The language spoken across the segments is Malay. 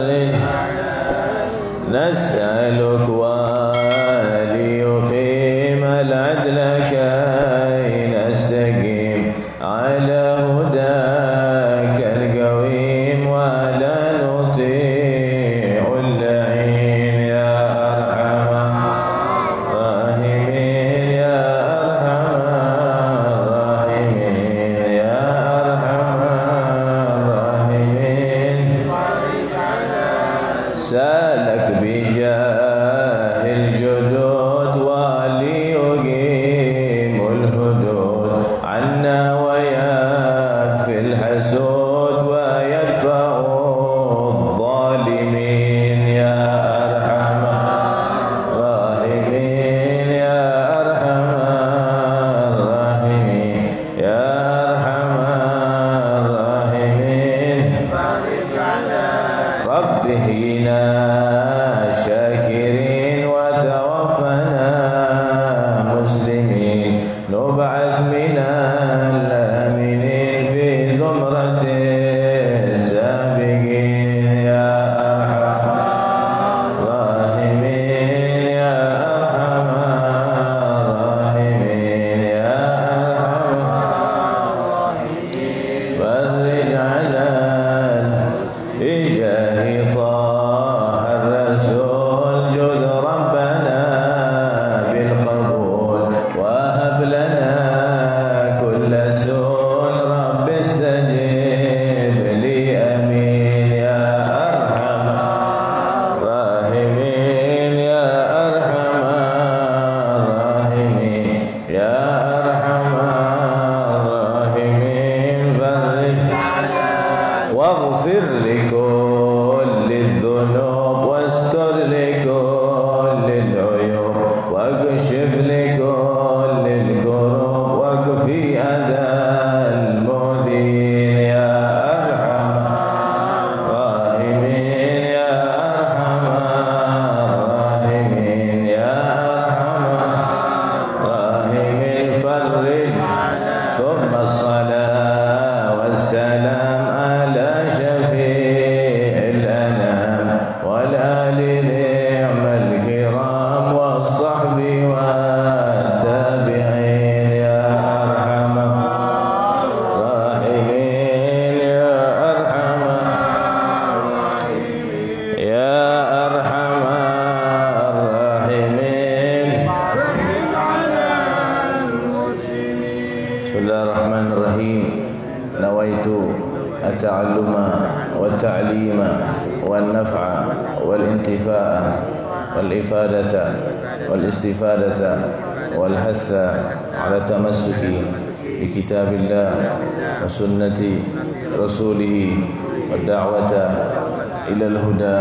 فرج نسألك وليقيم العدل كي نستقيم على هداك القويم ولا نطيع اللعين يا أرحم الراحمين يا أرحم الراحمين يا أرحم الراحمين سالك بجاه الجدود وليقيم الحدود عنا ويكفي الحسود ويدفع الظالمين يا أرحم الراحمين يا أرحم الراحمين يا أرحم الراحمين رب احينا شاكرين وتوفنا مسلمين نبعث من الآمنين في زمرة السابقين يا أرحم الراحمين يا أرحم الراحمين يا أرحم فرج على بجاه طه الرسول جد ربنا بالقبول وهب لنا كل سول رب استجب لي أمين يا أرحم الراحمين يا أرحم الراحمين يا أرحم الراحمين فرج واغفر لكل الذنوب واستر لكل العيوب واكشف لكل الكروب واكفي أذى المؤذين يا أرحم الراحمين يا أرحم الراحمين يا أرحم الراحمين فرج ثم الصلاة والسلام على شفيع الأنام والآل نعم الكرام والصحب والتابعين يا أرحم الراحمين يا أرحم يا أرحم الراحمين بسم الله الرحمن الرحيم نويت التعلم والتعليم والنفع والانتفاع والإفادة والاستفادة والحث على التمسك بكتاب الله وسنة رسوله والدعوة إلى الهدى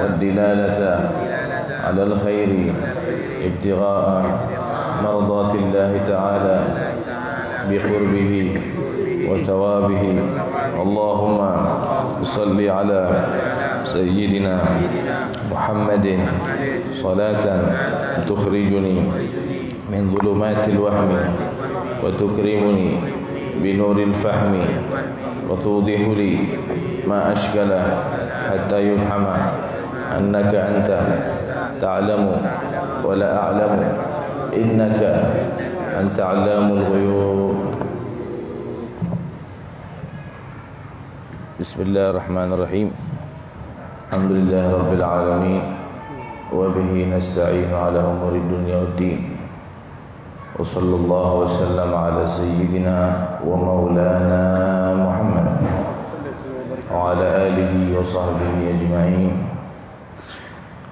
والدلالة على الخير ابتغاء مرضات الله تعالى بقربه وثوابه اللهم صل على سيدنا محمد صلاة تخرجني من ظلمات الوهم وتكرمني بنور الفهم وتوضح لي ما أشكل حتى يفهم أنك أنت تعلم ولا أعلم إنك أنت علام الغيوب. بسم الله الرحمن الرحيم الحمد لله رب العالمين وبه نستعين على أمور الدنيا والدين وصلى الله وسلم على سيدنا ومولانا محمد وعلى آله وصحبه أجمعين.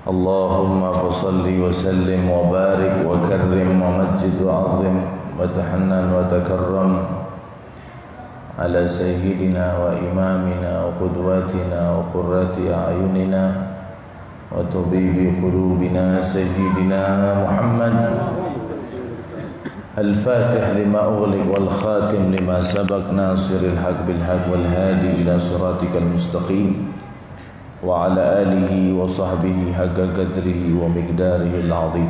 اللهم فصل وسلم وبارك وكرم ومجد وعظم وتحنن وتكرم على سيدنا وإمامنا وقدواتنا وقرة أعيننا وطبيب قلوبنا سيدنا محمد الفاتح لما أغلق والخاتم لما سبق ناصر الحق بالحق والهادي إلى صراطك المستقيم وعلى آله وصحبه حق قدره ومقداره العظيم.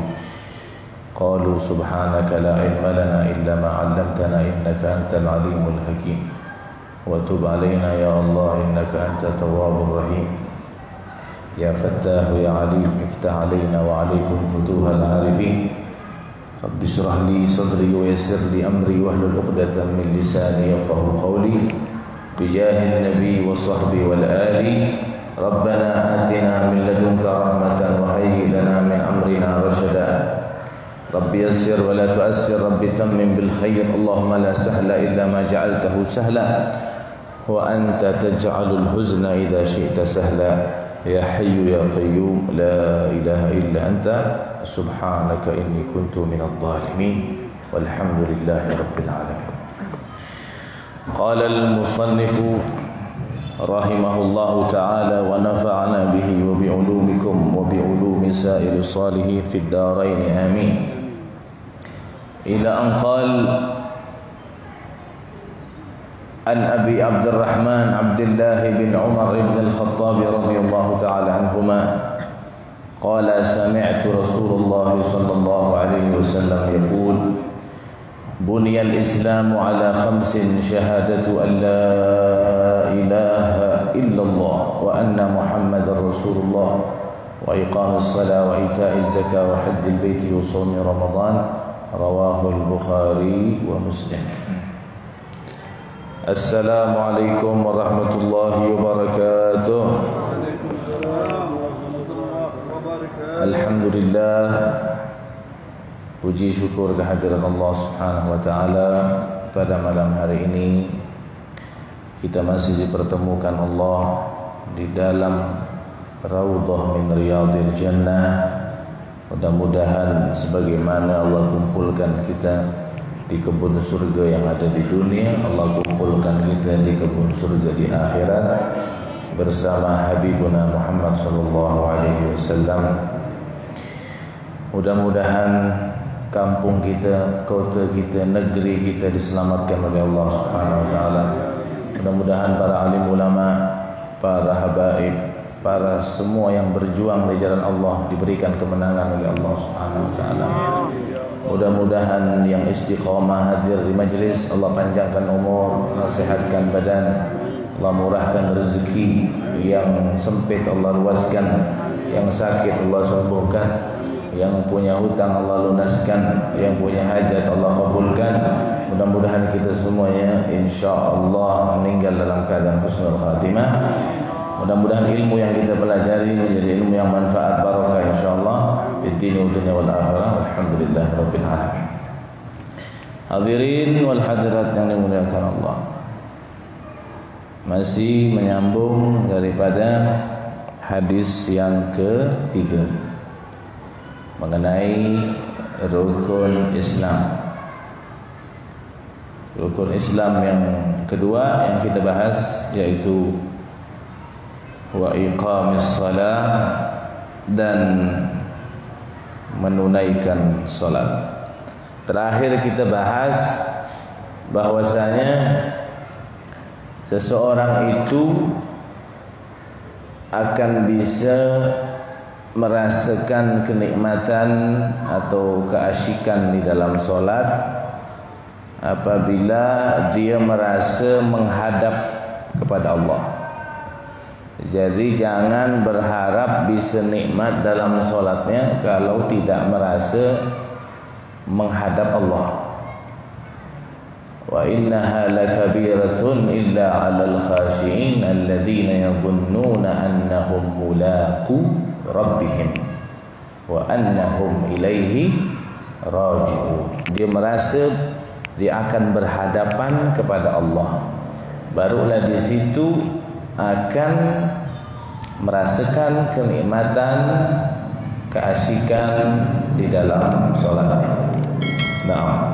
قالوا سبحانك لا علم لنا إلا ما علمتنا إنك أنت العليم الحكيم وتب علينا يا الله إنك أنت التواب الرحيم. يا فتاح يا عليم افتح علينا وعليكم فتوح العارفين رب اشرح لي صدري ويسر لي أمري واحلل عقدة من لساني يفقهوا قولي بجاه النبي وصحبه والآل ربنا آتنا من لدنك رحمة وهيئ لنا من أمرنا رشدا رب يسر ولا تؤسر رب تمم بالخير اللهم لا سهل إلا ما جعلته سهلا وأنت تجعل الحزن إذا شئت سهلا يا حي يا قيوم لا إله إلا أنت سبحانك إني كنت من الظالمين والحمد لله رب العالمين. قال المصنف رحمه الله تعالى ونفعنا به وبعلومكم وبعلوم سائر الصالحين في الدارين آمين. إلى أن قال عن أبي عبد الرحمن عبد الله بن عمر بن الخطاب رضي الله تعالى عنهما قال سمعت رسول الله صلى الله عليه وسلم يقول بني الإسلام على 5 شهادة أن لا إله إلا الله وأن محمد رسول الله وإقام الصلاة وإيتاء الزكاة وحج البيت وصوم رمضان رواه البخاري ومسلم. السلام عليكم ورحمة الله وبركاته. Alhamdulillah, puji syukur kehadiran Allah Subhanahu wa taala. Pada malam hari ini kita masih dipertemukan Allah di dalam raudhah min riyadil jannah. Mudah-mudahan sebagaimana Allah kumpulkan kita di kebun surga yang ada di dunia, Allah kumpulkan kita di kebun surga di akhirat bersama Habibuna Muhammad sallallahu alaihi wasallam. Mudah-mudahan kampung kita, kota kita, negeri kita diselamatkan oleh Allah Subhanahu wa taala. Mudah-mudahan para alim ulama, para habaib, para semua yang berjuang di jalan Allah diberikan kemenangan oleh Allah Subhanahu wa taala. Mudah-mudahan yang istiqamah hadir di majlis, Allah panjangkan umur, nasihatkan badan, Allah murahkan rezeki, yang sempit Allah luaskan, yang sakit Allah sembuhkan, yang punya hutang Allah lunaskan, yang punya hajat Allah kabulkan. Mudah-mudahan kita semuanya insya-Allah meninggal dalam keadaan husnul khatimah. Mudah-mudahan ilmu yang kita pelajari menjadi ilmu yang manfaat barakah insyaallah di dunia wal akhirah. Alhamdulillah rabbil alamin. Hadirin wal hadirat yang dimuliakan Allah. Masih menyambung daripada hadis yang ketiga mengenai rukun Islam. Rukun Islam yang kedua yang kita bahas yaitu wa iqamis salat dan menunaikan salat. Terakhir kita bahas bahwasanya seseorang itu akan bisa merasakan kenikmatan atau keasyikan di dalam salat apabila dia merasa menghadap kepada Allah. Jadi jangan berharap bisa nikmat dalam solatnya kalau tidak merasa menghadap Allah. Wa innaha lakabiratun illa 'alal khashi'in alladhina yadhunnuna annahum mulaqu rabbihim wa annahum ilaihi raji'un. Dia merasa dia akan berhadapan kepada Allah. Barulah di situ akan merasakan kenikmatan, keasyikan di dalam solatnya. Nah,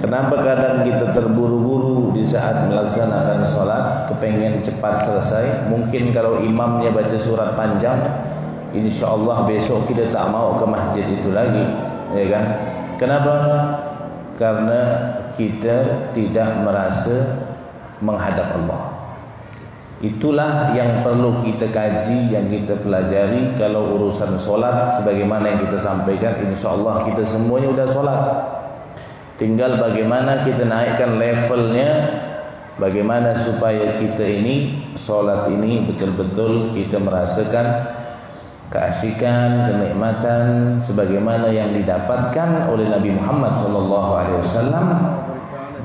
kenapa kadang kita terburu-buru di saat melaksanakan solat, kepengen cepat selesai? Mungkin kalau imamnya baca surat panjang, insya-Allah besok kita tak mau ke masjid itu lagi, ya kan? Kenapa? Karena kita tidak merasa menghadap Allah. Itulah yang perlu kita kaji, yang kita pelajari. Kalau urusan solat sebagaimana yang kita sampaikan, insya-Allah kita semuanya sudah solat. Tinggal bagaimana kita naikkan levelnya Bagaimana supaya kita ini solat ini betul-betul kita merasakan keasikan, kenikmatan sebagaimana yang didapatkan oleh Nabi Muhammad SAW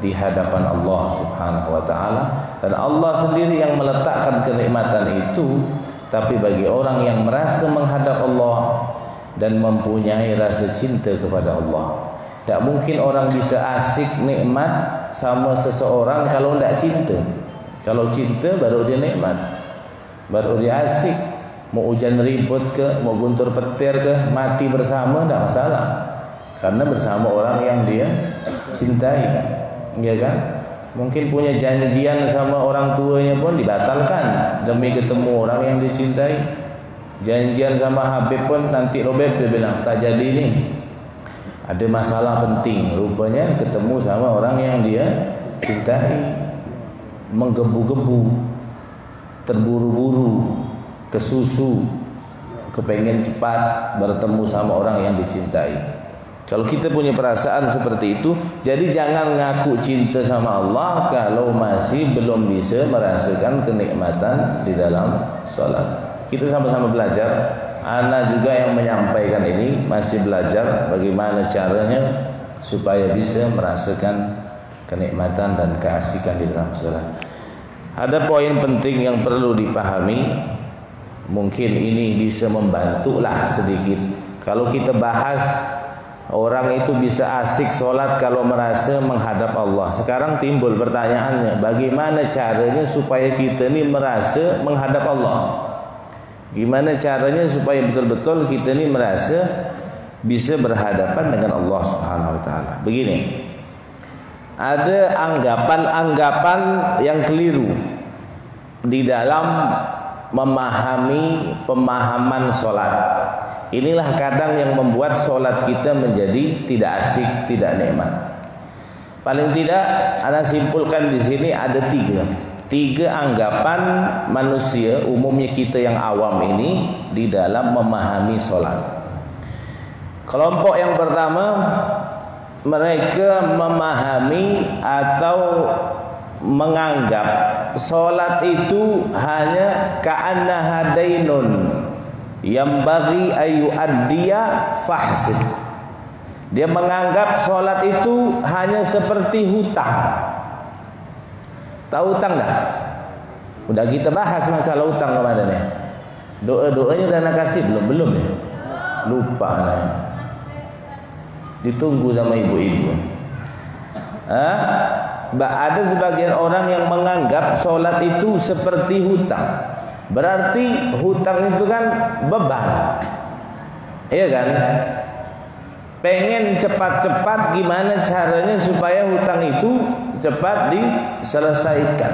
di hadapan Allah Subhanahu wa taala. Dan Allah sendiri yang meletakkan kenikmatan itu, tapi bagi orang yang merasa menghadap Allah dan mempunyai rasa cinta kepada Allah. Tak mungkin orang bisa asik nikmat sama seseorang kalau tidak cinta. Kalau cinta baru dia nikmat, baru dia asik. Mau hujan ribut ke, mau guntur petir ke, mati bersama tidak masalah, karena bersama orang yang dia cintai, ya kan? Mungkin punya janjian sama orang tuanya pun dibatalkan demi ketemu orang yang dicintai. Janjian sama Habib pun nanti Robeb dia bilang tak jadi ini, ada masalah penting, rupanya ketemu sama orang yang dia cintai. Menggebu-gebu, terburu-buru, kesusu, kepengen cepat bertemu sama orang yang dicintai. Kalau kita punya perasaan seperti itu, jadi jangan ngaku cinta sama Allah kalau masih belum bisa merasakan kenikmatan di dalam sholat. Kita sama-sama belajar. Ana juga yang menyampaikan ini masih belajar bagaimana caranya supaya bisa merasakan kenikmatan dan keasikan di dalam sholat. Ada poin penting yang perlu dipahami. Mungkin ini bisa membantulah sedikit. Kalau kita bahas orang itu bisa asik sholat kalau merasa menghadap Allah. Sekarang timbul pertanyaannya, bagaimana caranya supaya kita ini merasa menghadap Allah? Gimana caranya supaya betul-betul kita ini merasa bisa berhadapan dengan Allah Subhanahu wa taala? Begini, ada anggapan-anggapan yang keliru di dalam memahami pemahaman solat. Inilah kadang yang membuat solat kita menjadi tidak asik, tidak nikmat. Paling tidak, ana simpulkan di sini ada tiga anggapan manusia umumnya kita yang awam ini di dalam memahami solat. Kelompok yang pertama, mereka memahami atau menganggap solat itu hanya ka'annaha dainun yang bagi ayu addiya fahsib. Dia menganggap solat itu hanya seperti hutang. Tahu hutang dah? Udah kita bahas masalah hutang kemarin ya. Doa-doanya udah kasih belum ya? Lupa nah. Ditunggu sama ibu-ibu. Ada sebagian orang yang menganggap solat itu seperti hutang. Berarti hutang itu kan beban, iya kan? Pengen cepat-cepat gimana caranya supaya hutang itu cepat diselesaikan.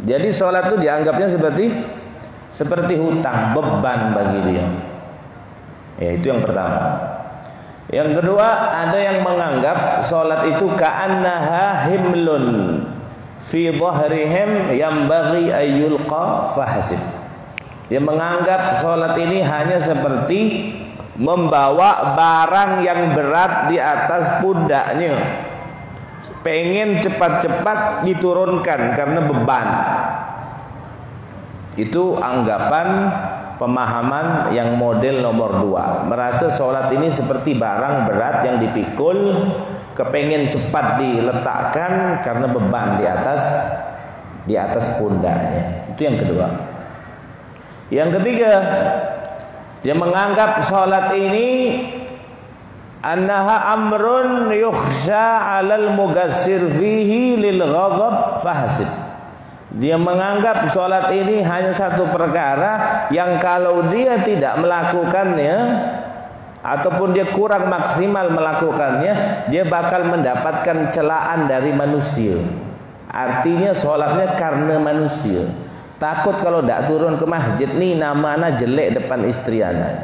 Jadi solat itu dianggapnya seperti hutang, beban bagi dia. Ya, itu yang pertama. Yang kedua, ada yang menganggap solat itu ka'annaha himlun fi dhahrihim yang bagi ayyulqa fahasib. Dia menganggap solat ini hanya seperti membawa barang yang berat di atas pundaknya, pengen cepat-cepat diturunkan karena beban. Itu anggapan pemahaman yang model nomor 2. Merasa sholat ini seperti barang berat yang dipikul, kepengen cepat diletakkan karena beban di atas pundaknya. Itu yang kedua. Yang ketiga, dia menganggap sholat ini annaha amrun yukhsha 'alal mugassir fihi lil ghadab fahasib. Dia menganggap sholat ini hanya satu perkara yang kalau dia tidak melakukannya ataupun dia kurang maksimal melakukannya, dia bakal mendapatkan celaan dari manusia. Artinya sholatnya karena manusia. Takut kalau tidak turun ke masjid nih nama anak jelek depan istri anak.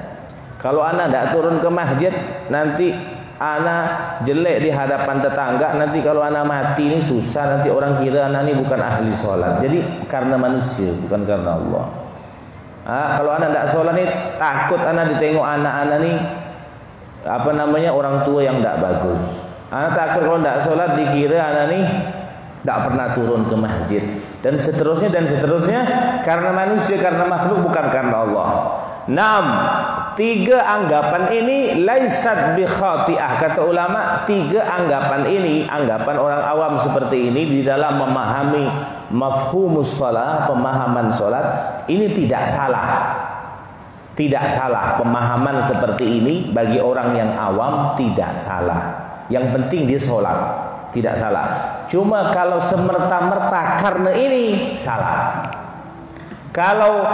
Kalau anak tidak turun ke masjid, nanti anak jelek di hadapan tetangga. Nanti kalau anak mati ini susah, nanti orang kira anak ini bukan ahli sholat. Jadi karena manusia, bukan karena Allah. Kalau anak tidak sholat ini takut anak ditengok anak-anak ini orang tua yang tidak bagus. Anak takut kalau tidak sholat dikira anak ini tak pernah turun ke masjid, dan seterusnya karena manusia, karena makhluk, bukan karena Allah. 6. 3 anggapan ini laisat bi khati'ah. Kata ulama, 3 anggapan ini, anggapan orang awam seperti ini di dalam memahami mafhumus shalah, pemahaman salat, ini tidak salah. Tidak salah, pemahaman seperti ini bagi orang yang awam tidak salah. Yang penting dia sholat, tidak salah. Cuma kalau semerta-merta karena ini, salah. Kalau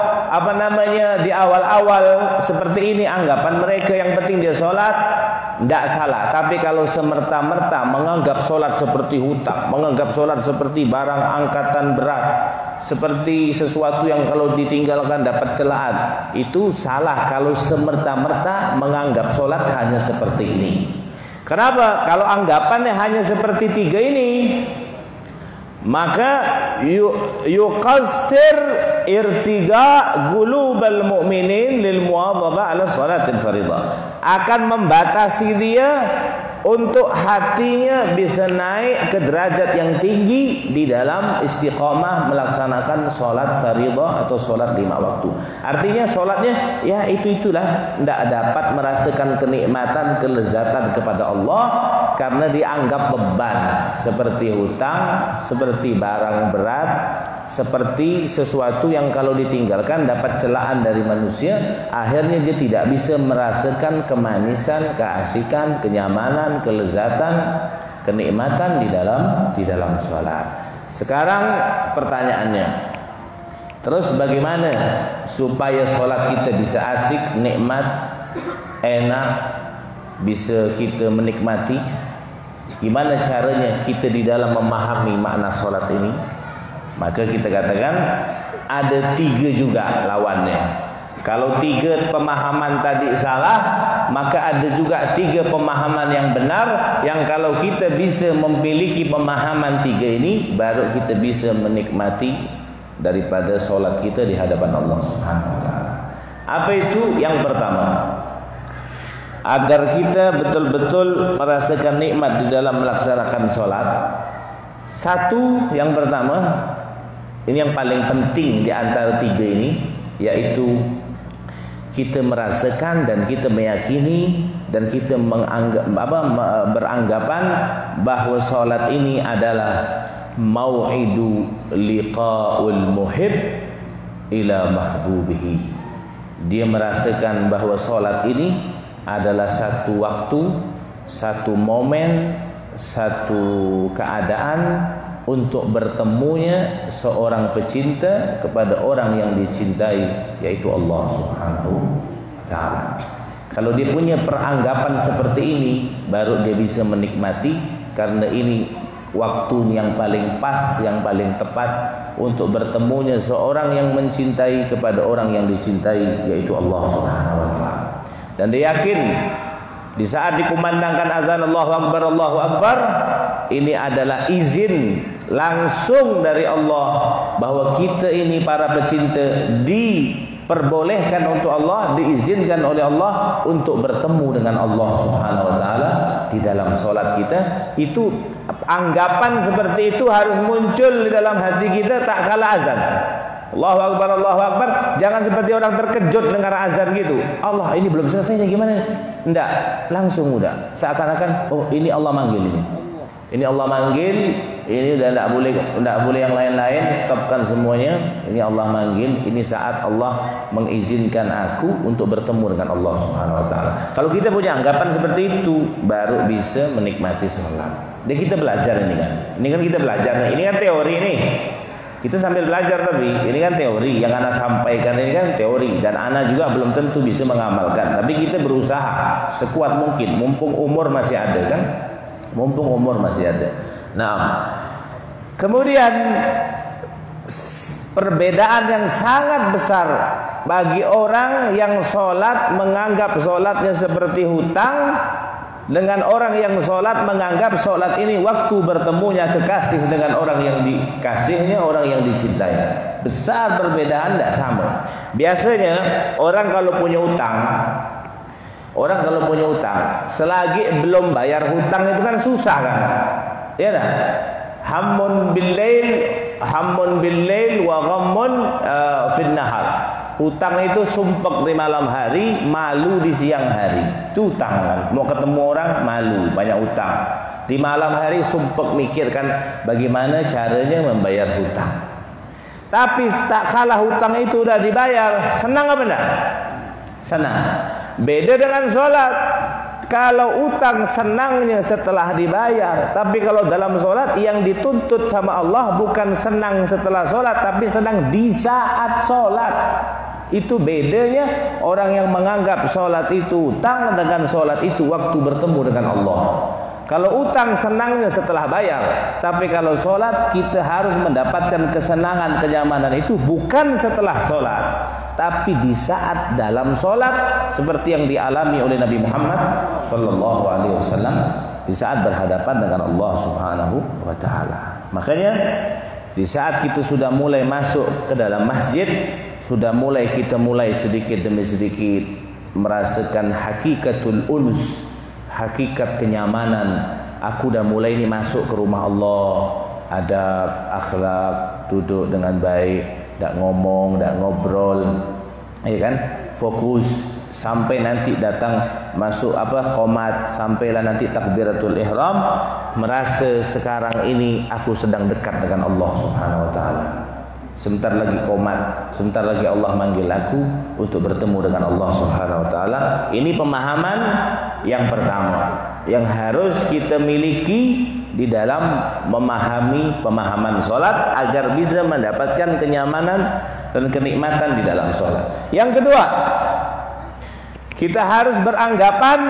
di awal-awal seperti ini anggapan mereka, yang penting dia sholat, tidak salah. Tapi kalau semerta-merta menganggap sholat seperti hutang, menganggap sholat seperti barang angkatan berat, seperti sesuatu yang kalau ditinggalkan dapat celaan, itu salah. Kalau semerta-merta menganggap sholat hanya seperti ini. Kenapa? Kalau anggapannya hanya seperti 3 ini, maka yuqassir irtiga qulubal mu'minin lil muwadhabah ala salatil fardhah, akan membatasi dia untuk hatinya bisa naik ke derajat yang tinggi di dalam istiqamah melaksanakan sholat fardhah atau sholat 5 waktu. Artinya sholatnya ya itulah, tidak dapat merasakan kenikmatan, kelezatan kepada Allah karena dianggap beban, seperti hutang, seperti barang berat, seperti sesuatu yang kalau ditinggalkan dapat celaan dari manusia. Akhirnya dia tidak bisa merasakan kemanisan, keasikan, kenyamanan, kelezatan, kenikmatan di dalam sholat. Sekarang pertanyaannya, terus bagaimana supaya sholat kita bisa asik, nikmat, enak, bisa kita menikmati? Gimana caranya kita di dalam memahami makna sholat ini? Maka kita katakan ada 3 juga lawannya. Kalau 3 pemahaman tadi salah, maka ada juga 3 pemahaman yang benar, yang kalau kita bisa memiliki pemahaman 3 ini, baru kita bisa menikmati daripada solat kita di hadapan Allah Subhanahu wa taala. Apa itu? Yang pertama, agar kita betul-betul merasakan nikmat di dalam melaksanakan solat. Satu, yang pertama, ini yang paling penting di antara 3 ini, yaitu kita merasakan dan kita meyakini dan kita beranggapan bahwa salat ini adalah mau'idu liqa'ul muhib ila mahbubihi. Dia merasakan bahwa salat ini adalah satu waktu, satu momen, satu keadaan untuk bertemunya seorang pecinta kepada orang yang dicintai, yaitu Allah Subhanahu wa taala. Kalau dia punya peranggapan seperti ini, baru dia bisa menikmati, karena ini waktu yang paling pas, yang paling tepat untuk bertemunya seorang yang mencintai kepada orang yang dicintai, yaitu Allah Subhanahu wa taala. Dan dia yakin di saat dikumandangkan azan Allahu Akbar, Allahu Akbar, ini adalah izin langsung dari Allah bahwa kita ini para pecinta diperbolehkan untuk Allah, diizinkan oleh Allah untuk bertemu dengan Allah Subhanahu wa taala di dalam salat kita. Itu anggapan seperti itu harus muncul di dalam hati kita tak kala azan. Allahu Akbar, Allahu Akbar. Jangan seperti orang terkejut dengar azan gitu. Allah, ini belum selesai, gimana? Enggak, langsung udah. Seakan-akan oh ini Allah manggil ini. Ini Allah manggil, ini udah enggak boleh yang lain-lain, stopkan semuanya. Ini Allah manggil, ini saat Allah mengizinkan aku untuk bertemu dengan Allah Subhanahu wa taala. Kalau kita punya anggapan seperti itu, baru bisa menikmati salat. Jadi kita belajar ini kan. Ini kan kita belajar, ini kan teori nih. Kita sambil belajar, tapi ini kan teori yang Ana sampaikan, ini kan teori, dan Ana juga belum tentu bisa mengamalkan. Tapi kita berusaha sekuat mungkin, mumpung umur masih ada kan? Mumpung umur masih ada. Nah, kemudian perbedaan yang sangat besar bagi orang yang sholat menganggap sholatnya seperti hutang, dengan orang yang sholat menganggap sholat ini waktu bertemunya kekasih dengan orang yang dikasihnya, orang yang dicintai. Besar perbedaan, tidak sama. Biasanya orang kalau punya utang, selagi belum bayar hutang itu kan susah kan, ya dah. hammun bil lail wa ghammun fin nahar. Hutang itu sumpek di malam hari, malu di siang hari. Itu hutang kan. Mau ketemu orang malu, banyak hutang. Di malam hari sumpek mikirkan bagaimana caranya membayar hutang. Tapi tak kalah hutang itu udah dibayar, senang apa enggak? Senang. Beda dengan sholat. Kalau utang senangnya setelah dibayar, tapi kalau dalam sholat yang dituntut sama Allah bukan senang setelah sholat, tapi senang di saat sholat. Itu bedanya orang yang menganggap sholat itu utang dengan sholat itu waktu bertemu dengan Allah. Kalau utang senangnya setelah bayar, tapi kalau sholat kita harus mendapatkan kesenangan, kenyamanan itu bukan setelah sholat, tapi di saat dalam sholat, seperti yang dialami oleh Nabi Muhammad Sallallahu Alaihi Wasallam di saat berhadapan dengan Allah Subhanahu Wa Taala. Makanya di saat kita sudah mulai masuk ke dalam masjid, kita mulai sedikit demi sedikit merasakan hakikatul unus, hakikat kenyamanan. Aku dah mulai ni masuk ke rumah Allah, adab, akhlak, duduk dengan baik, tak ngomong, tak ngobrol, ya kan? Fokus sampai nanti datang masuk qomat, sampailah nanti takbiratul ihram, merasa sekarang ini aku sedang dekat dengan Allah Subhanahu Wa Taala. Sebentar lagi qomat, sebentar lagi Allah manggil aku untuk bertemu dengan Allah Subhanahu Wa Taala. Ini pemahaman yang pertama yang harus kita miliki di dalam memahami pemahaman sholat agar bisa mendapatkan kenyamanan dan kenikmatan di dalam sholat. Yang kedua, kita harus beranggapan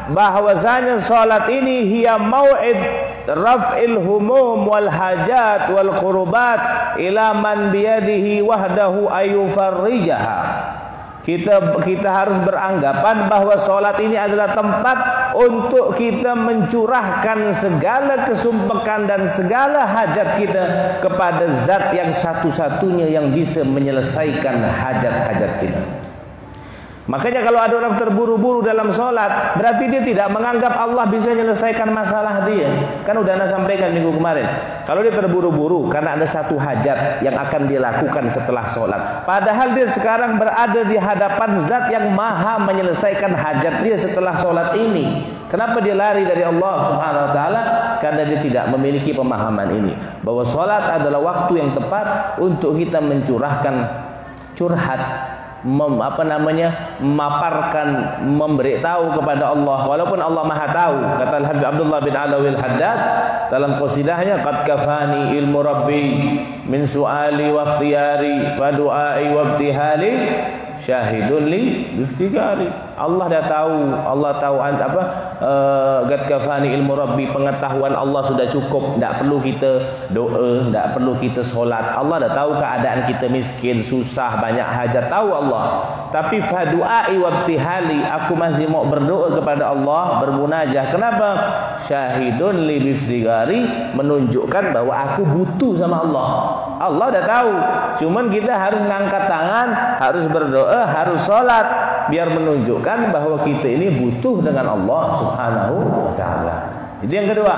bahwasanya sholat ini hiya mau'id raf'il humum wal hajat wal qurubat ila man biyadihi wahdahu ayufarrijaha. Kita harus beranggapan bahwa sholat ini adalah tempat untuk kita mencurahkan segala kesumpekan dan segala hajat kita kepada zat yang satu-satunya yang bisa menyelesaikan hajat-hajat kita. Makanya kalau ada orang terburu-buru dalam sholat, berarti dia tidak menganggap Allah bisa menyelesaikan masalah dia. Kan udah Anda sampaikan minggu kemarin, kalau dia terburu-buru karena ada satu hajat yang akan dia lakukan setelah sholat, padahal dia sekarang berada di hadapan zat yang maha menyelesaikan hajat dia setelah sholat ini. Kenapa dia lari dari Allah Subhanahu Wa Taala? Karena dia tidak memiliki pemahaman ini, bahwa sholat adalah waktu yang tepat untuk kita mencurahkan curhat, memaparkan, memberitahu kepada Allah, walaupun Allah Maha tahu. Kata Al-Habib Abdullah bin Alawi Al-Haddad dalam qasidahnya, qad kafani ilmu rabbi min su'ali wa ikhtiyari wa du'ai wa ibtihali syahidun li biftigari. Allah dah tahu, Allah tahu qad kafani ilmu rabbi, pengetahuan Allah sudah cukup, tidak perlu kita doa, tidak perlu kita solat. Allah dah tahu keadaan kita miskin, susah, banyak hajat, tahu Allah. Tapi fadu'ai wabtihali, aku masih mau berdoa kepada Allah, bermunajah. Kenapa? Syahidun li biftigari, menunjukkan bahwa aku butuh sama Allah. Allah dah tahu, cuman kita harus ngangkat tangan, harus berdoa, harus solat, biar menunjukkan bahwa kita ini butuh dengan Allah Subhanahu Wa Taala. Itu yang kedua,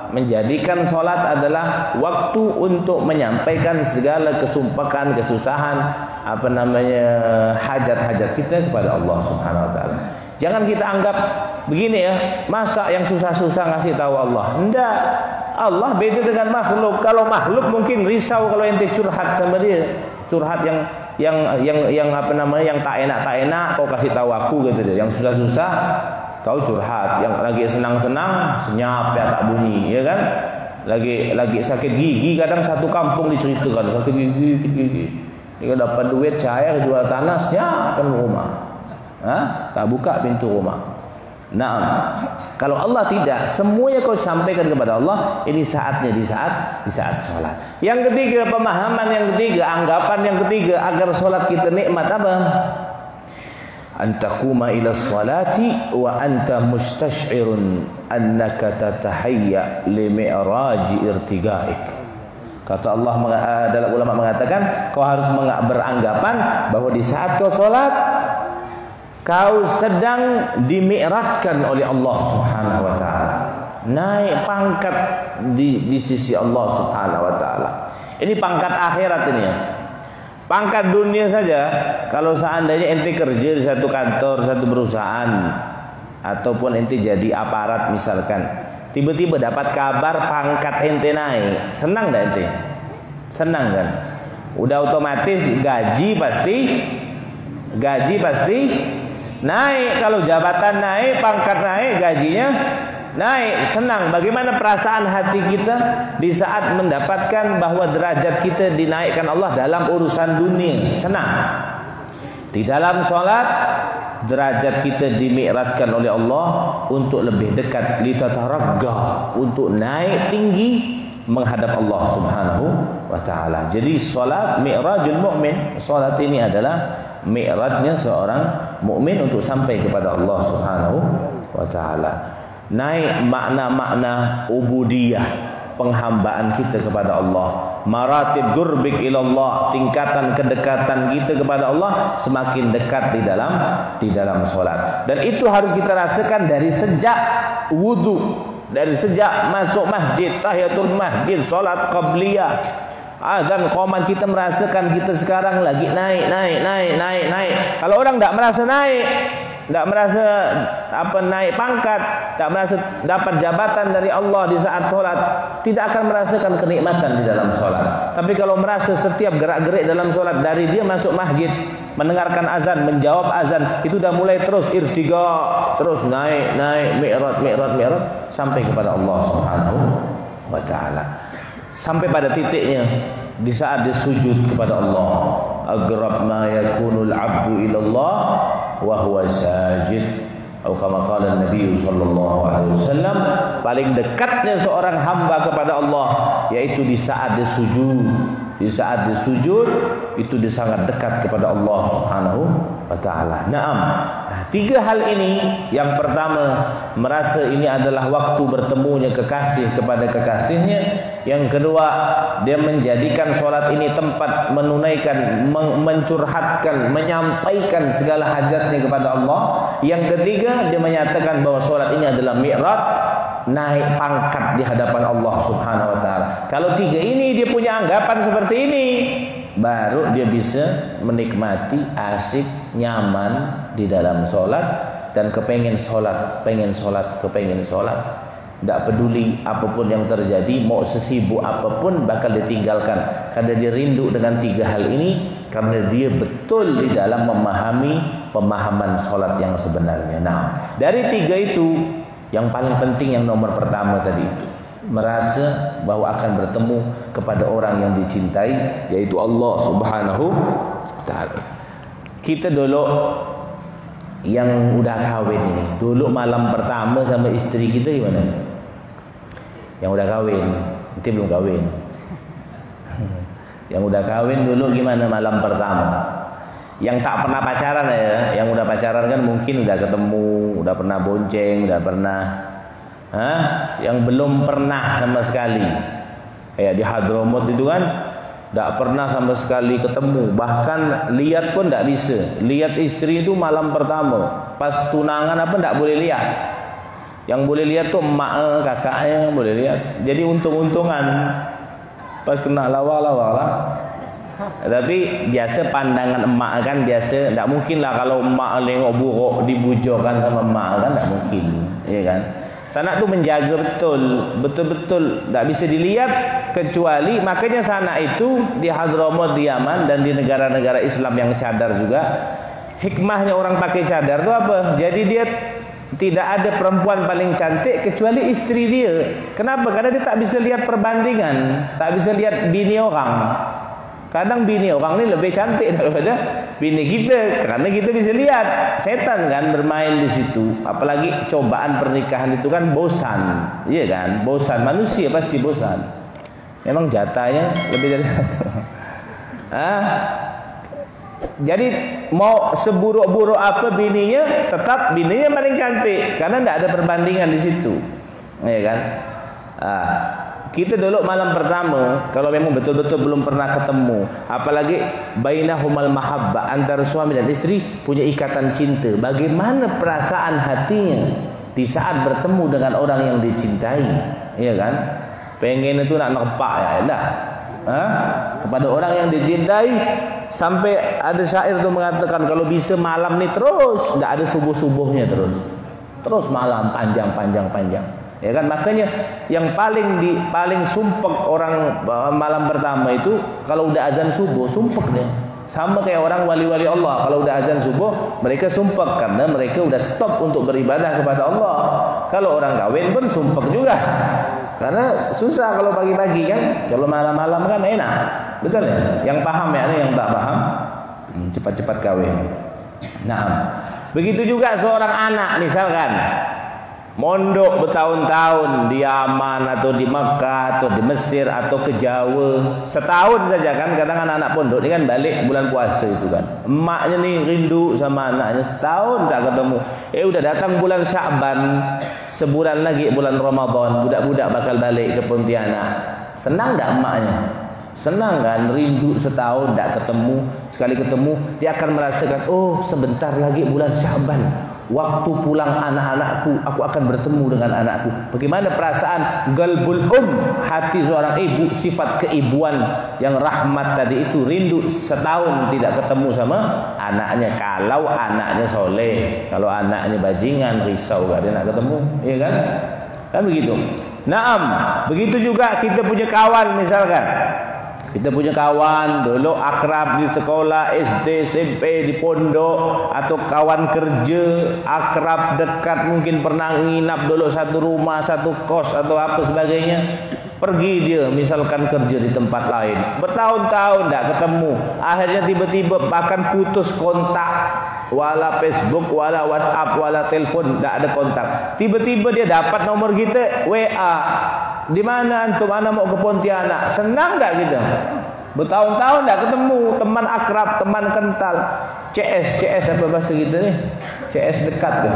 menjadikan solat adalah waktu untuk menyampaikan segala kesumpakan, kesusahan, hajat-hajat kita kepada Allah Subhanahu Wa Taala. Jangan kita anggap begini ya, masa yang susah-susah ngasih tahu Allah. Enggak, Allah beda dengan makhluk. Kalau makhluk mungkin risau kalau ente curhat sama dia, curhat yang tak enak kau kasih tahu aku gitu deh. Yang susah-susah kau curhat, yang lagi senang-senang senyap ya tak bunyi, ya kan? Lagi sakit gigi, kadang satu kampung diceritakan sakit gigi. Jika dapat duit cair jual tanah, senyap kan rumah. Tak buka pintu rumah. Nah, kalau Allah tidak, semuanya kau sampaikan kepada Allah. Ini saatnya di saat sholat. Yang ketiga, pemahaman yang ketiga, anggapan yang ketiga agar sholat kita nikmat apa? Antakuma ila sholati wa anta mustash'irun annaka tatahayya li mi'raji irtigaik. Kata Allah, dalam ulama mengatakan, kau harus beranggapan bahwa di saat kau sholat, kau sedang dimi'ratkan oleh Allah Subhanahu Wa Taala. naik pangkat di sisi Allah Subhanahu wa taala. Ini pangkat akhirat ini ya. Pangkat dunia saja, kalau seandainya ente kerja di satu kantor, satu perusahaan, ataupun ente jadi aparat misalkan, tiba-tiba dapat kabar pangkat ente naik, senang dah ente? Senang kan? Udah otomatis gaji pasti naik. Kalau jabatan naik, pangkat naik, gajinya naik, senang. Bagaimana perasaan hati kita di saat mendapatkan bahwa derajat kita dinaikkan Allah dalam urusan dunia? Senang. Di dalam sholat, derajat kita dimi'ratkan oleh Allah untuk lebih dekat, litataragga, untuk naik tinggi menghadap Allah Subhanahu wa taala. Jadi salat mi'rajul mukmin. Salat ini adalah mi'rajnya seorang mukmin untuk sampai kepada Allah Subhanahu wa taala. Naik makna-makna ubudiyah, penghambaan kita kepada Allah. Maratib gurbik ilallah, tingkatan kedekatan kita kepada Allah semakin dekat di dalam salat. Dan itu harus kita rasakan dari sejak wudu, dari sejak masuk masjid, tahiyatul masjid, salat qabliyah, azan qoman, kita merasakan kita sekarang lagi naik. Kalau orang tidak merasa naik, tidak merasa naik pangkat, tidak merasa dapat jabatan dari Allah di saat sholat, tidak akan merasakan kenikmatan di dalam sholat. Tapi kalau merasa setiap gerak-gerik dalam sholat, dari dia masuk masjid, mendengarkan azan, menjawab azan, itu dah mulai terus irtiga, terus naik, mi'raj sampai kepada Allah Subhanahu wa taala. Sampai pada titiknya di saat dia sujud kepada Allah, agrab ma yakunul abdu ila Allah wa huwa sajid, atau kama qala Nabi sallallahu alaihi wasallam, paling dekatnya seorang hamba kepada Allah yaitu di saat dia sujud. Di saat dia sujud itu dia sangat dekat kepada Allah Subhanahu wa taala. Naam. Nah, tiga hal ini, yang pertama merasa ini adalah waktu bertemunya kekasih kepada kekasihnya. Yang kedua, dia menjadikan solat ini tempat menunaikan, mencurhatkan, menyampaikan segala hajatnya kepada Allah. Yang ketiga, dia menyatakan bahwa solat ini adalah mi'raj, naik pangkat di hadapan Allah Subhanahu wa taala. Kalau tiga ini dia punya anggapan seperti ini, baru dia bisa menikmati asik, nyaman di dalam solat, dan kepengen solat. Tidak peduli apapun yang terjadi, mau sesibuk apapun bakal ditinggalkan, karena dia rindu dengan tiga hal ini, karena dia betul di dalam memahami pemahaman solat yang sebenarnya. Nah, dari tiga itu, yang paling penting, yang nomor pertama tadi itu, merasa bahwa akan bertemu kepada orang yang dicintai, yaitu Allah Subhanahu wa taala. Kita dulu yang udah kawin ini, dulu malam pertama sama istri kita gimana? Yang udah kawin, nanti belum kawin. Yang udah kawin dulu gimana malam pertama? Yang tak pernah pacaran ya, yang udah pacaran kan mungkin udah ketemu, udah pernah bonceng, udah pernah, yang belum pernah sama sekali, kayak di Hadramut itu kan, tidak pernah sama sekali ketemu, bahkan lihat pun tidak bisa. Lihat istri itu malam pertama, pas tunangan apa tidak boleh lihat. Yang boleh lihat tuh emak, kakaknya boleh lihat. Jadi untung-untungan, pas kena lawa-lawa lah. Tapi biasa pandangan emak kan biasa, tidak mungkin lah kalau emak nengok buruk dibujurkan sama emak kan, tidak mungkin, ya kan? Sanak tu menjaga betul-betul tidak bisa dilihat, kecuali makanya sanak itu di Hadramut, di Yaman, dan di negara-negara Islam yang cadar juga, hikmahnya orang pakai cadar tu apa? Jadi dia tidak ada perempuan paling cantik kecuali istri dia. Kenapa? Karena dia tak bisa lihat perbandingan, tak bisa lihat bini orang. Kadang bini orang ni lebih cantik daripada bini kita, karena kita bisa lihat. Setan kan bermain di situ. Apalagi cobaan pernikahan itu kan bosan, iya kan? Bosan, manusia pasti bosan. Memang jatahnya lebih dari satu. Jadi mau seburuk-buruk apa bininya, tetap bininya paling cantik, karena tidak ada perbandingan di situ, ya kan? Kita dulu malam pertama, kalau memang betul-betul belum pernah ketemu, apalagi bainahumal mahabbah, antara suami dan istri punya ikatan cinta, bagaimana perasaan hatinya? di saat bertemu dengan orang yang dicintai, iya kan? Pengen itu nak nerpak ya elah. Kepada orang yang dicintai, sampai ada syair tu mengatakan kalau bisa malam ni terus, tak ada subuh-subuhnya terus malam panjang. Ya kan, makanya yang paling sumpek orang malam pertama itu kalau udah azan subuh sumpek dia. Sama kayak orang wali-wali Allah, kalau udah azan subuh mereka sumpek karena mereka udah stop untuk beribadah kepada Allah. Kalau orang kawin pun sumpek juga, karena susah kalau pagi-pagi kan, kalau malam-malam kan enak, betul ya? Yang paham ya, yang tak paham cepat-cepat kawin. Nah, begitu juga seorang anak misalkan mondok bertahun-tahun di Yaman atau di Makkah atau di Mesir atau ke Jawa, setahun saja kan, kadang anak-anak pondok ini kan balik bulan puasa itu kan, emaknya nih rindu sama anaknya, setahun tak ketemu, udah datang bulan Sya'ban, sebulan lagi bulan Ramadan, budak-budak bakal balik ke Pontianak. Senang tak emaknya? Senang kan, rindu setahun tak ketemu, sekali ketemu dia akan merasakan, oh sebentar lagi bulan Sya'ban, waktu pulang anak-anakku, aku akan bertemu dengan anakku. Bagaimana perasaan galbul hati seorang ibu, sifat keibuan yang rahmat tadi itu, rindu setahun tidak ketemu sama anaknya. Kalau anaknya soleh, kalau anaknya bajingan, risau gak dia nak ketemu, iya kan? Kan begitu. Naam, begitu juga kita punya kawan misalkan. Kita punya kawan dulu akrab di sekolah SD, SMP, di pondok, atau kawan kerja akrab dekat, mungkin pernah nginap dulu satu rumah, satu kos atau apa sebagainya. Pergi dia misalkan kerja di tempat lain, bertahun-tahun tak ketemu, akhirnya tiba-tiba bahkan putus kontak, wala Facebook, wala WhatsApp, wala telepon, tak ada kontak. Tiba-tiba dia dapat nomor kita, WA, di mana antum, ana mau ke Pontianak. Senang tak kita? Bertahun-tahun tak ketemu, teman akrab, teman kental. CS apa bahasa kita ni? CS dekat ke?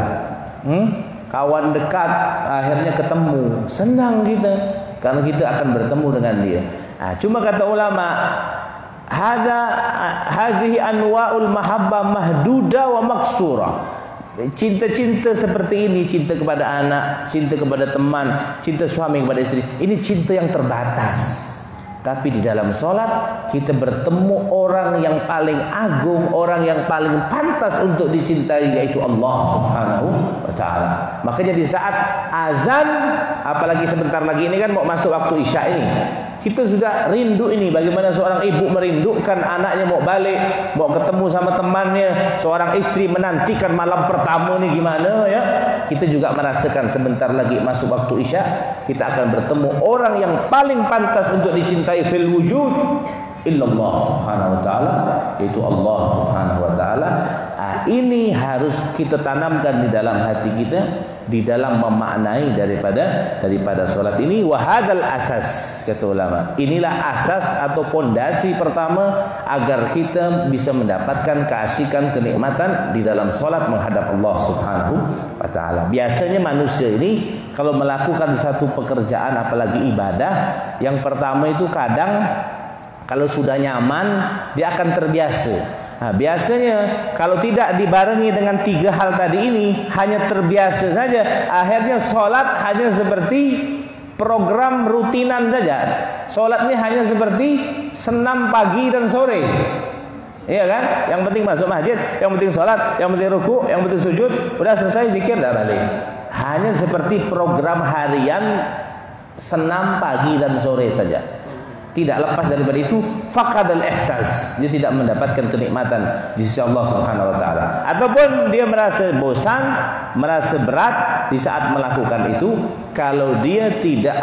Kawan dekat, akhirnya ketemu. Senang kita, karena kita akan bertemu dengan dia. Cuma kata ulama, hadhihi anwa'ul mahabbah mahduda wa maksura. Cinta-cinta seperti ini, cinta kepada anak, cinta kepada teman, cinta suami kepada istri, ini cinta yang terbatas. Tapi di dalam sholat kita bertemu orang yang paling agung, orang yang paling pantas untuk dicintai, yaitu Allah Subhanahu wa ta'ala. Makanya di saat azan, apalagi sebentar lagi ini kan mau masuk waktu Isya ini, kita sudah rindu ini. Bagaimana seorang ibu merindukan anaknya mau balik, mau ketemu sama temannya, seorang istri menantikan malam pertama ini gimana ya. Kita juga merasakan sebentar lagi masuk waktu Isya, kita akan bertemu orang yang paling pantas untuk dicintai fil wujud illallah subhanahu wa ta'ala, yaitu Allah subhanahu wa ta'ala. Ini harus kita tanamkan di dalam hati kita, di dalam memaknai daripada solat ini. Wahadal asas, kata ulama, inilah asas atau pondasi pertama agar kita bisa mendapatkan keasikan, kenikmatan di dalam solat menghadap Allah subhanahu wa ta'ala. Biasanya manusia ini kalau melakukan satu pekerjaan, apalagi ibadah, yang pertama itu kadang kalau sudah nyaman dia akan terbiasa. Biasanya kalau tidak dibarengi dengan tiga hal tadi ini, hanya terbiasa saja, akhirnya solat hanya seperti program rutinan saja. Solat ini hanya seperti senam pagi dan sore, iya kan? Yang penting masuk masjid, yang penting solat, yang penting ruku, yang penting sujud, udah selesai zikir dah balik. Hanya seperti program harian senam pagi dan sore saja. Tidak lepas daripada itu, faqadal ihsas, dia tidak mendapatkan kenikmatan di sisi Allah Subhanahu wa taala. Ataupun dia merasa bosan, merasa berat di saat melakukan itu kalau dia tidak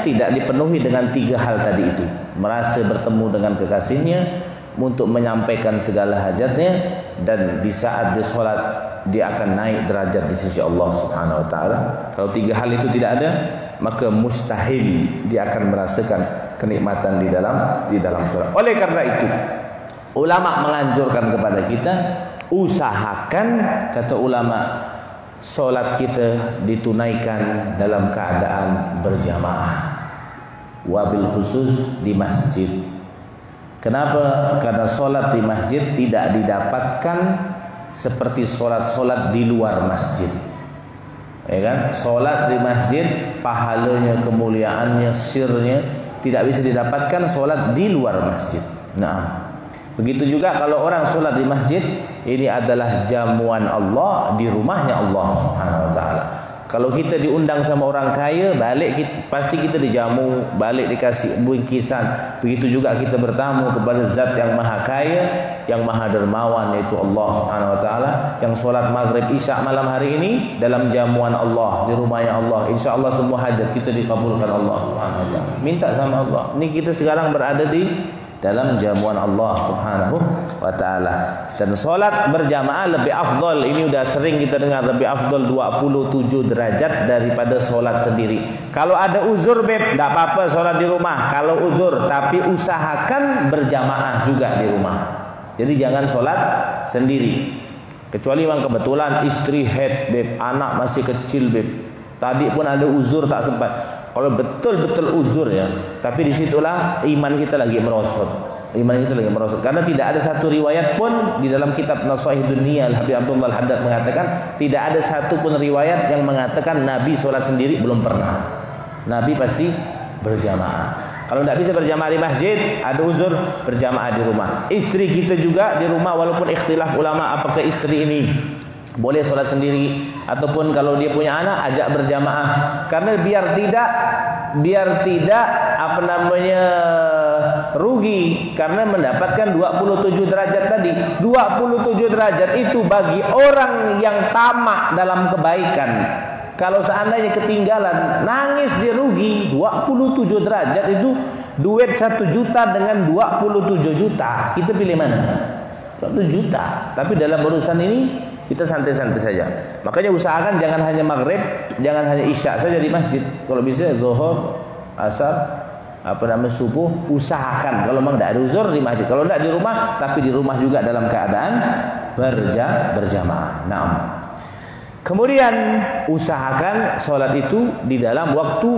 tidak dipenuhi dengan tiga hal tadi itu. Merasa bertemu dengan kekasihnya untuk menyampaikan segala hajatnya, dan di saat dia sholat dia akan naik derajat di sisi Allah Subhanahu wa taala. Kalau tiga hal itu tidak ada, maka mustahil dia akan merasakan kenikmatan di dalam sholat. Oleh karena itu, ulama menganjurkan kepada kita, usahakan, kata ulama, sholat kita ditunaikan dalam keadaan berjamaah, wabil khusus di masjid. Kenapa? Karena sholat di masjid tidak didapatkan seperti sholat-sholat di luar masjid. Ya kan? Solat di masjid, pahalanya, kemuliaannya, sirnya tidak bisa didapatkan solat di luar masjid. Nah, begitu juga kalau orang solat di masjid, ini adalah jamuan Allah di rumahnya Allah Subhanahu wa taala. Kalau kita diundang sama orang kaya, balik pasti kita dijamu, balik dikasih bingkisan. Begitu juga kita bertamu kepada zat yang maha kaya, yang maha dermawan, yaitu Allah Subhanahu wa taala. Yang solat maghrib isya malam hari ini dalam jamuan Allah, di rumahnya Allah. Insya Allah semua hajat kita dikabulkan Allah Subhanahu wa taala. Minta sama Allah. Ini kita sekarang berada di dalam jamuan Allah Subhanahu wa taala. Dan solat berjamaah lebih afdal. Ini sudah sering kita dengar, lebih afdal 27 derajat daripada solat sendiri. Kalau ada uzur beb, tidak apa-apa solat di rumah. Kalau uzur, tapi usahakan berjamaah juga di rumah. Jadi jangan solat sendiri. Kecuali memang kebetulan istri head beb, anak masih kecil beb. Tadi pun ada uzur tak sempat. Kalau betul-betul uzur ya, tapi disitulah iman kita lagi merosot. Iman kita lagi merosot. Karena tidak ada satu riwayat pun di dalam kitab Nasaih Dunia, Habib Abdullah Al-Haddad mengatakan tidak ada satu pun riwayat yang mengatakan Nabi sholat sendiri, belum pernah. Nabi pasti berjamaah. Kalau tidak bisa berjamaah di masjid, ada uzur, berjamaah di rumah. Istri kita juga di rumah, walaupun ikhtilaf ulama apakah istri ini boleh sholat sendiri ataupun kalau dia punya anak ajak berjamaah, karena biar tidak rugi karena mendapatkan 27 derajat tadi. 27 derajat itu bagi orang yang tamak dalam kebaikan. Kalau seandainya ketinggalan, nangis dia rugi. 27 derajat itu duit 1 juta dengan 27 juta. Kita pilih mana? 1 juta. Tapi dalam urusan ini kita santai-santai saja. Makanya usahakan jangan hanya maghrib, jangan hanya isya saja di masjid. Kalau bisa zuhur, asar, subuh, usahakan. Kalau memang tidak ada uzur di masjid. Kalau tidak di rumah, tapi di rumah juga dalam keadaan berjamaah. Naam. Kemudian usahakan sholat itu di dalam waktu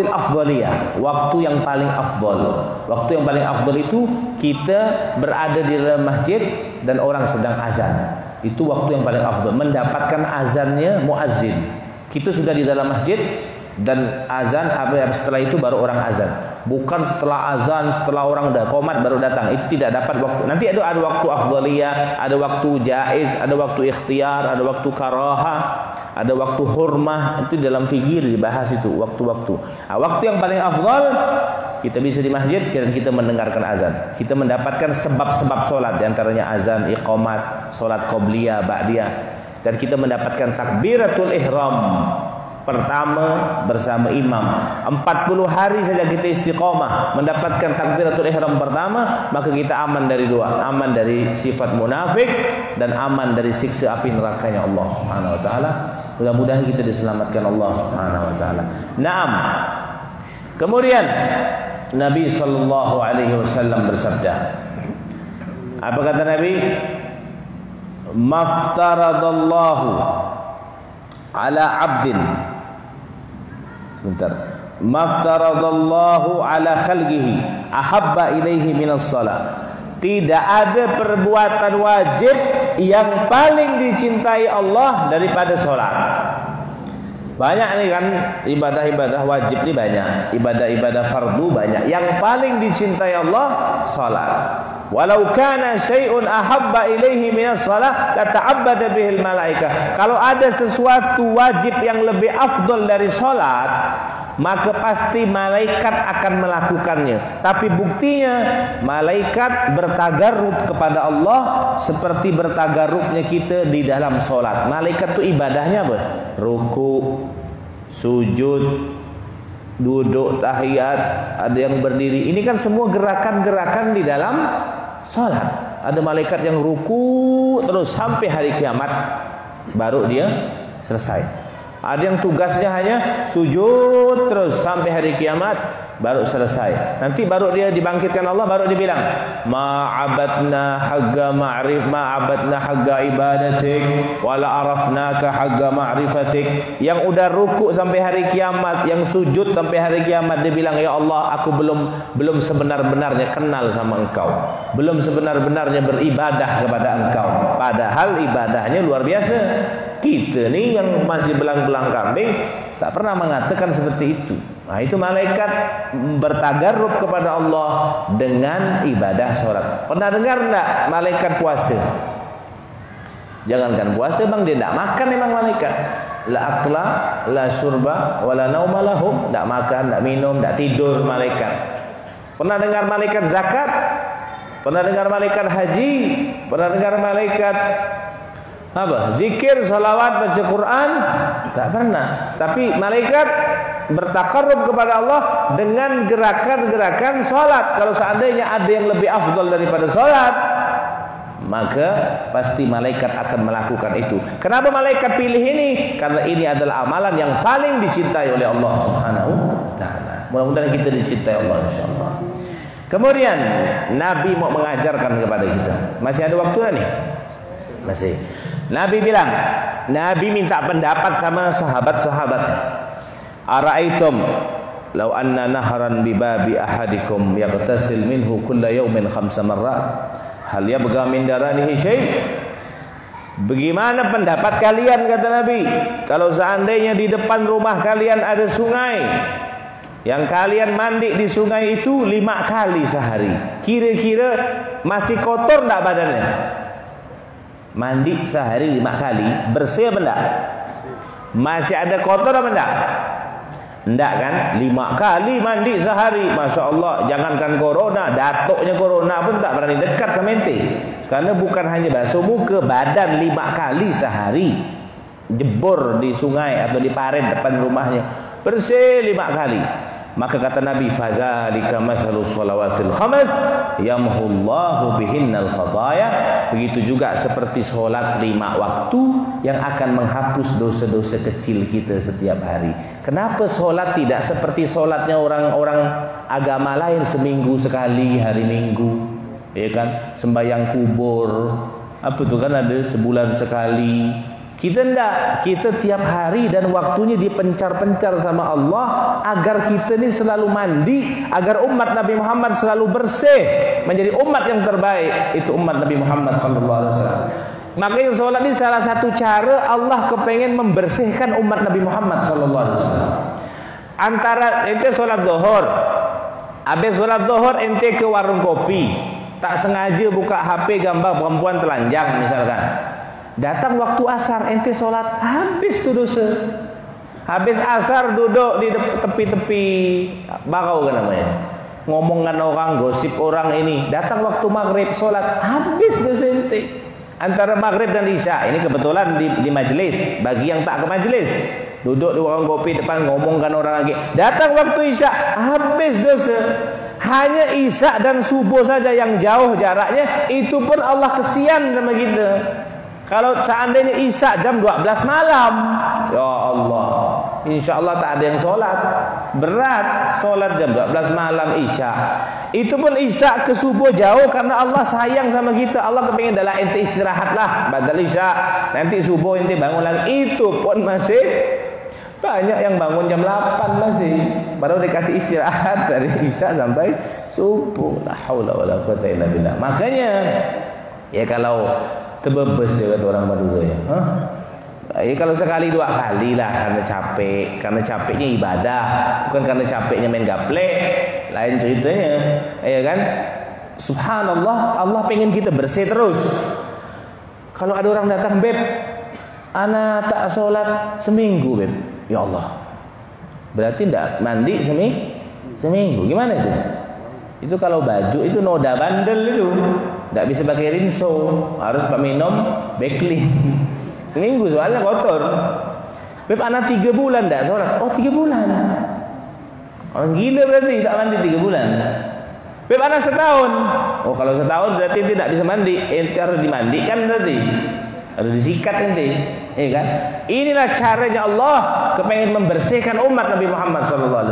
afdaliyah, waktu yang paling afdal. Waktu yang paling afdal itu kita berada di dalam masjid dan orang sedang azan. Itu waktu yang paling afdal, mendapatkan azannya muazzin. Kita sudah di dalam masjid dan azan, setelah itu baru orang azan. Bukan setelah azan, setelah orang udah qomat baru datang. Itu tidak dapat waktu. Nanti ada waktu afdaliyah, ada waktu jaiz, ada waktu ikhtiar, ada waktu karahah, ada waktu hurmah. Itu dalam fikih dibahas itu waktu-waktu. Nah, waktu yang paling afdal kita bisa di masjid dan kita mendengarkan azan. Kita mendapatkan sebab-sebab solat, diantaranya azan, iqamat, solat qobliyah, ba'diyah, dan kita mendapatkan takbiratul ihram pertama bersama imam. 40 hari saja kita istiqamah mendapatkan takbiratul ihram pertama, maka kita aman dari dua, aman dari sifat munafik dan aman dari siksa api nerakanya Allah Subhanahu wa taala. Mudah-mudahan kita diselamatkan Allah Subhanahu wa taala. Naam. Kemudian Nabi sallallahu alaihi wasallam bersabda. Apa kata Nabi? Maftaradallahu ala 'abdin. Sebentar. Maftaradallahu ala khalqihi ahabba ilaihi minas salat. Tidak ada perbuatan wajib yang paling dicintai Allah daripada salat. Banyak nih kan ibadah-ibadah wajib nih banyak, ibadah-ibadah fardu banyak. Yang paling dicintai Allah salat. Walau kana syai'un ahabba ilaihi minas salat la ta'abbada bihil malaikah. Kalau ada sesuatu wajib yang lebih afdal dari salat, maka pasti malaikat akan melakukannya. Tapi buktinya malaikat bertagarrub kepada Allah seperti bertagarrubnya kita di dalam solat. Malaikat itu ibadahnya apa? Ruku, sujud, duduk, tahiyat, ada yang berdiri. Ini kan semua gerakan-gerakan di dalam solat. Ada malaikat yang ruku terus sampai hari kiamat, baru dia selesai. Ada yang tugasnya hanya sujud terus sampai hari kiamat, baru selesai. Nanti baru dia dibangkitkan Allah, baru dia bilang ma'abadna hagga ibadatik wala arafnaka hagga ma'rifatik. Yang udah ruku sampai hari kiamat, yang sujud sampai hari kiamat, dia bilang, ya Allah, aku belum sebenar-benarnya kenal sama engkau, belum sebenar-benarnya beribadah kepada engkau. Padahal ibadahnya luar biasa. Kita ni yang masih belang-belang kambing tak pernah mengatakan seperti itu. Nah, itu malaikat bertagarrub kepada Allah dengan ibadah sholat. Pernah dengar enggak malaikat puasa? Jangankan puasa bang, dia tak makan memang malaikat. La akla, la surba, wala nauma lahum. Tak makan, tak minum, tak tidur malaikat. Pernah dengar malaikat zakat? Pernah dengar malaikat haji? Pernah dengar malaikat apa? Zikir, salawat, baca Quran? Tak pernah. Tapi malaikat bertakarrub kepada Allah dengan gerakan-gerakan salat. Kalau seandainya ada yang lebih afdal daripada salat, maka pasti malaikat akan melakukan itu. Kenapa malaikat pilih ini? Karena ini adalah amalan yang paling dicintai oleh Allah Subhanahu wa taala. Mudah-mudahan kita dicintai Allah insyaallah. Kemudian Nabi mau mengajarkan kepada kita. Masih ada waktu nih? Masih. Nabi bilang, Nabi minta pendapat sama sahabat-sahabat. Ara'aitum law anna nahran bi babi ahadikum yaghtasil minhu kulla yawmin 5 marrat hal yabqa min daranihi syai'. Bagaimana pendapat kalian, kata Nabi, kalau seandainya di depan rumah kalian ada sungai, yang kalian mandi di sungai itu 5 kali sehari, kira-kira masih kotor enggak badannya? Mandi sehari 5 kali, bersih apa enggak? Masih ada kotor apa enggak? Enggak kan? 5 kali mandi sehari, Masya Allah. Jangankan corona, datuknya corona pun tak berani dekat sama ente. Karena bukan hanya basuh muka, badan 5 kali sehari, jebur di sungai atau di parit depan rumahnya, bersih 5 kali. Maka kata Nabi, fadzalika matsalus shalawatil khamas yamhullahu bihinnal khataaya. Begitu juga seperti solat 5 waktu yang akan menghapus dosa-dosa kecil kita setiap hari. Kenapa solat tidak seperti solatnya orang-orang agama lain, seminggu sekali hari Minggu, ya kan? Sembahyang kubur, apa itu kan ada sebulan sekali. Kita enggak, kita tiap hari dan waktunya dipencar-pencar sama Allah agar kita ni selalu mandi, agar umat Nabi Muhammad selalu bersih, menjadi umat yang terbaik, itu umat Nabi Muhammad sallallahu alaihi wasallam. Makanya solat ini salah satu cara Allah kepengen membersihkan umat Nabi Muhammad sallallahu alaihi wasallam. Antara ente solat zuhur, habis solat zuhur ente ke warung kopi, tak sengaja buka HP gambar perempuan telanjang misalkan. Datang waktu asar, ente sholat, habis tuh dosa. Habis asar duduk di tepi-tepi bakau kan namanya, ngomongkan orang, gosip orang ini. Datang waktu maghrib sholat, habis dosa ente. Antara maghrib dan isya, ini kebetulan di majelis. Bagi yang tak ke majelis, duduk di warung kopi depan ngomongkan orang lagi. Datang waktu isya, habis dosa. Hanya isya dan subuh saja yang jauh jaraknya, itu pun Allah kesian sama kita. Kalau seandainya isya jam 12 malam, ya Allah, insya Allah tak ada yang sholat. Berat sholat jam 12 malam isya. Itu pun isya ke subuh jauh karena Allah sayang sama kita. Allah kepingin adalah ente istirahatlah badal isya, nanti subuh ente bangun lagi. Itu pun masih banyak yang bangun jam 8 masih, baru dikasih istirahat dari isya sampai subuh. La haula wala quwata illa billah. Makanya ya kalau terbebes ya kata orang Madura ya. Ya kalau sekali 2 kali lah, karena capek, karena capeknya ibadah, bukan karena capeknya main gaplek, lain ceritanya, ya kan? Subhanallah, Allah pengen kita bersih terus. Kalau ada orang datang, beb, ana tak sholat seminggu, beb, ya Allah, berarti tidak mandi seminggu, gimana itu? Itu kalau baju itu noda bandel itu, tidak bisa pakai rinso, harus pakai minum Beclean. Seminggu soalnya kotor. Beb, anak 3 bulan tidak sholat. Oh 3 bulan. Orang gila berarti tak mandi 3 bulan. Beb, anak setahun. Oh kalau setahun berarti tidak bisa mandi. Ente harus dimandikan berarti. Harus disikat ente. Iya kan? Inilah caranya Allah kepengen membersihkan umat Nabi Muhammad SAW.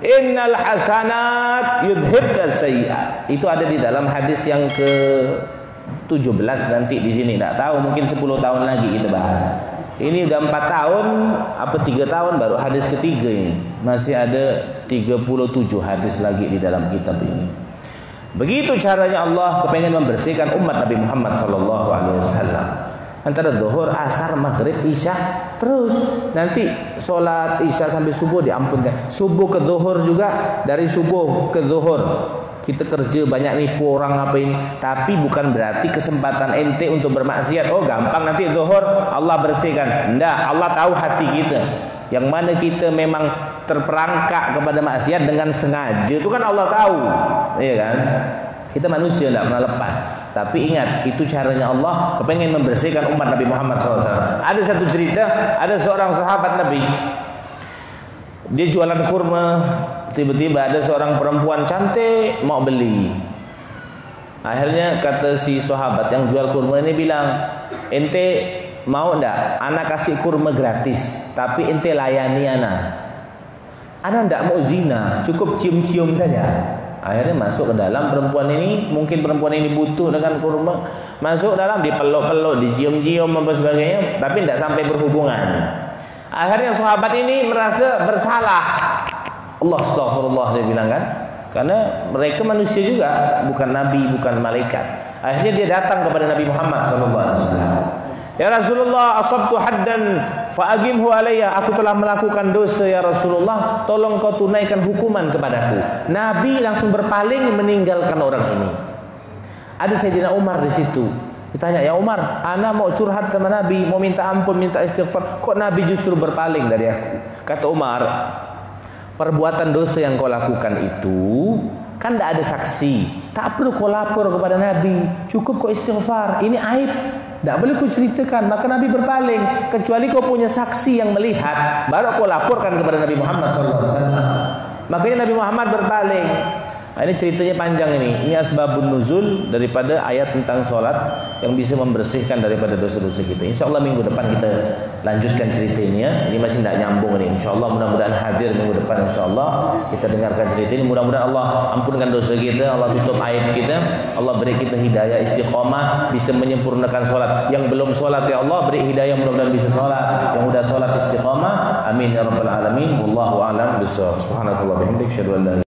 Innal hasanat yudhibnas sayyi'at. Itu ada di dalam hadis yang ke-17 nanti di sini. Enggak tahu, mungkin 10 tahun lagi kita bahas. Ini udah 4 tahun apa 3 tahun baru hadis ketiga ini. Masih ada 37 hadis lagi di dalam kitab ini. Begitu caranya Allah kepengen membersihkan umat Nabi Muhammad sallallahu alaihi wasallam. Antara zuhur, asar, maghrib, isya, terus nanti solat isya sampai subuh diampunkan. Subuh ke zuhur juga, dari subuh ke zuhur kita kerja banyak nipu orang apa ini, tapi bukan berarti kesempatan ente untuk bermaksiat. Oh gampang nanti zuhur Allah bersihkan. Enggak, Allah tahu hati kita. Yang mana kita memang terperangkap kepada maksiat dengan sengaja, itu kan Allah tahu, iya kan? Kita manusia tidak pernah lepas. Tapi ingat, itu caranya Allah kepengen membersihkan umat Nabi Muhammad SAW. Ada satu cerita, ada seorang sahabat Nabi, dia jualan kurma. Tiba-tiba ada seorang perempuan cantik mau beli. Akhirnya kata si sahabat yang jual kurma ini bilang, ente mau ndak anak kasih kurma gratis, tapi ente layani ana ndak mau zina, cukup cium-cium saja. Akhirnya masuk ke dalam, perempuan ini, mungkin perempuan ini butuh dengan kurma, masuk dalam, dipeluk-peluk, dicium-cium apa sebagainya, tapi ndak sampai berhubungan. Akhirnya sahabat ini merasa bersalah. Allah astagfirullah, dia bilang kan, karena mereka manusia juga, bukan nabi, bukan malaikat. Akhirnya dia datang kepada Nabi Muhammad SAW. Ya Rasulullah, asabtu haddan fa'agimhu alayya. Aku telah melakukan dosa ya Rasulullah, tolong kau tunaikan hukuman kepadaku. Nabi langsung berpaling meninggalkan orang ini. Ada Sayyidina Umar di situ. Ditanya, ya Umar, ana mau curhat sama Nabi, mau minta ampun, minta istighfar, kok Nabi justru berpaling dari aku? Kata Umar, perbuatan dosa yang kau lakukan itu kan tidak ada saksi, tak perlu kau lapor kepada Nabi, cukup kau istighfar. Ini aib, tidak boleh kau ceritakan. Maka Nabi berpaling, kecuali kau punya saksi yang melihat, baru kau laporkan kepada Nabi Muhammad SAW. Makanya Nabi Muhammad berpaling. Nah, ini ceritanya panjang ini. Ini asbabun nuzul daripada ayat tentang sholat yang bisa membersihkan daripada dosa-dosa kita. Insya Allah minggu depan kita lanjutkan cerita ini ya. Ini masih tidak nyambung ini. Insya Allah mudah-mudahan hadir minggu depan. Insya Allah kita dengarkan cerita ini. Mudah-mudahan Allah ampunkan dosa kita, Allah tutup aib kita, Allah beri kita hidayah istiqomah, bisa menyempurnakan sholat. Yang belum sholat ya Allah beri hidayah, mudah-mudahan bisa sholat. Yang sudah sholat istiqomah, amin ya rabbal alamin. Wallahu a'lam bishawab. Subhanakallah bihamdik, syahadu an la